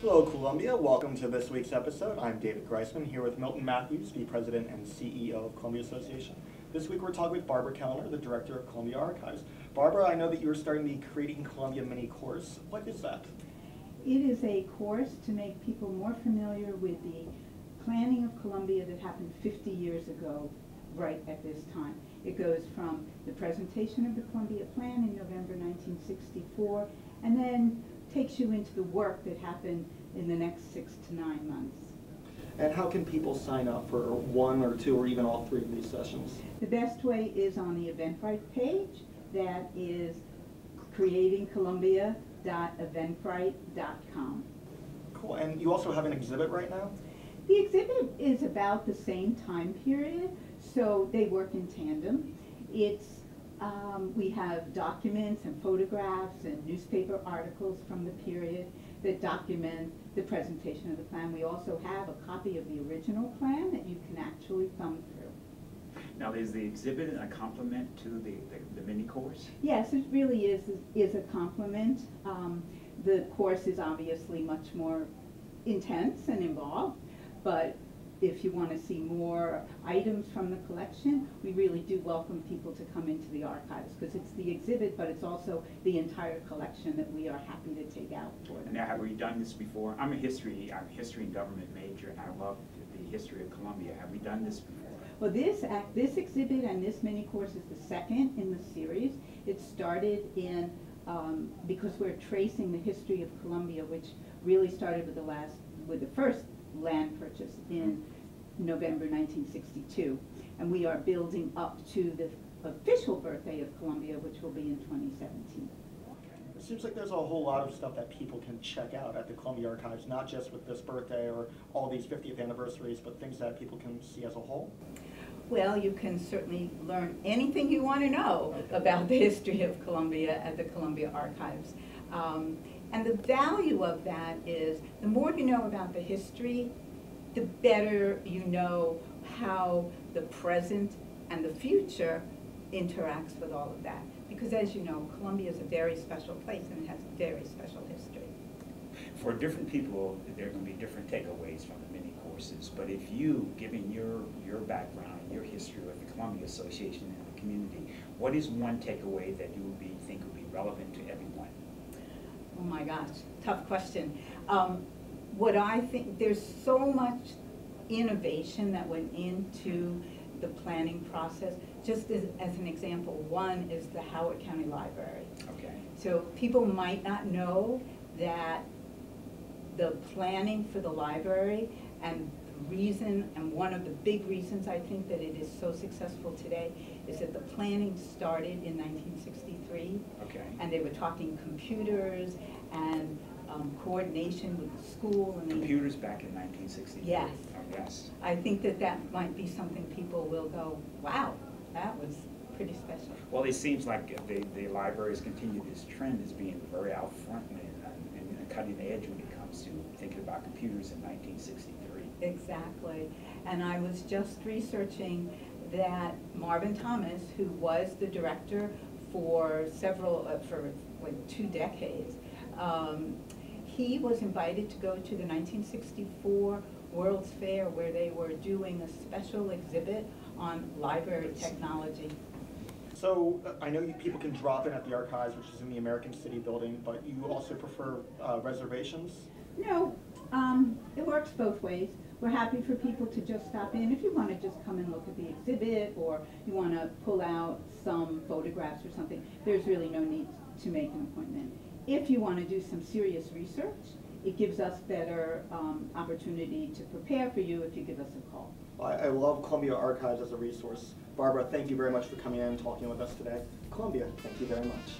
Hello, Columbia. Welcome to this week's episode. I'm David Greisman here with Milton W, the President and CEO of Columbia Association. This week we're talking with Barbara Kellner, the Director of Columbia Archives. Barbara, I know that you're starting the Creating Columbia mini course. What is that? It is a course to make people more familiar with the planning of Columbia that happened 50 years ago, right at this time. It goes from the presentation of the Columbia Plan in November 1964, and then takes you into the work that happened in the next 6 to 9 months. And how can people sign up for one or two or even all three of these sessions? The best way is on the Eventbrite page. That is creatingcolumbia.eventbrite.com. Cool. And you also have an exhibit right now? The exhibit is about the same time period, so they work in tandem. We have documents and photographs and newspaper articles from the period that document the presentation of the plan. We also have a copy of the original plan that you can actually thumb through. Now, is the exhibit a complement to the mini course? Yes, it really is a complement. The course is obviously much more intense and involved, but if you want to see more items from the collection, we really do welcome people to come into the archives, because it's the exhibit, but it's also the entire collection that we are happy to take out for them. Now, have we done this before? I'm a history and government major, and I love the history of Columbia. Have we done this before? Well, this exhibit and this mini course is the second in the series. It started in, because we're tracing the history of Columbia, which really started with the first land purchase in November 1962, and we are building up to the official birthday of Columbia, which will be in 2017. It seems like there's a whole lot of stuff that people can check out at the Columbia Archives, not just with this birthday or all these 50th anniversaries, but things that people can see as a whole. Well, you can certainly learn anything you want to know about the history of Columbia at the Columbia Archives. And the value of that is, the more you know about the history, the better you know how the present and the future interacts with all of that. Because as you know, Columbia is a very special place and it has a very special history. For different people, there are going to be different takeaways from the mini courses. But if you, given your background, your history with the Columbia Association and the community, what is one takeaway that you think would be relevant to everyone? Oh my gosh, tough question. What I think, there's so much innovation that went into the planning process. Just as an example, one is the Howard County Library. Okay. So people might not know that the planning for the library and the reason, and one of the big reasons I think that it is so successful today, is that the planning started in 1963. Okay. And they were talking computers and coordination with the school. And computers back in 1963? Yes. Oh, yes. I think that might be something people will go, wow, that was pretty special. Well, it seems like the libraries continue this trend as being very out front and cutting edge when it comes to thinking about computers in 1963. Exactly. And I was just researching that Marvin Thomas, who was the director for for like 2 decades, he was invited to go to the 1964 World's Fair, where they were doing a special exhibit on library technology. So I know people can drop in at the archives, which is in the American City building, but you also prefer reservations? No, it works both ways. We're happy for people to just stop in. If you want to just come and look at the exhibit, or you want to pull out some photographs or something, there's really no need to make an appointment. If you want to do some serious research, it gives us better opportunity to prepare for you if you give us a call. I love Columbia Archives as a resource. Barbara, thank you very much for coming in and talking with us today. Columbia, thank you very much.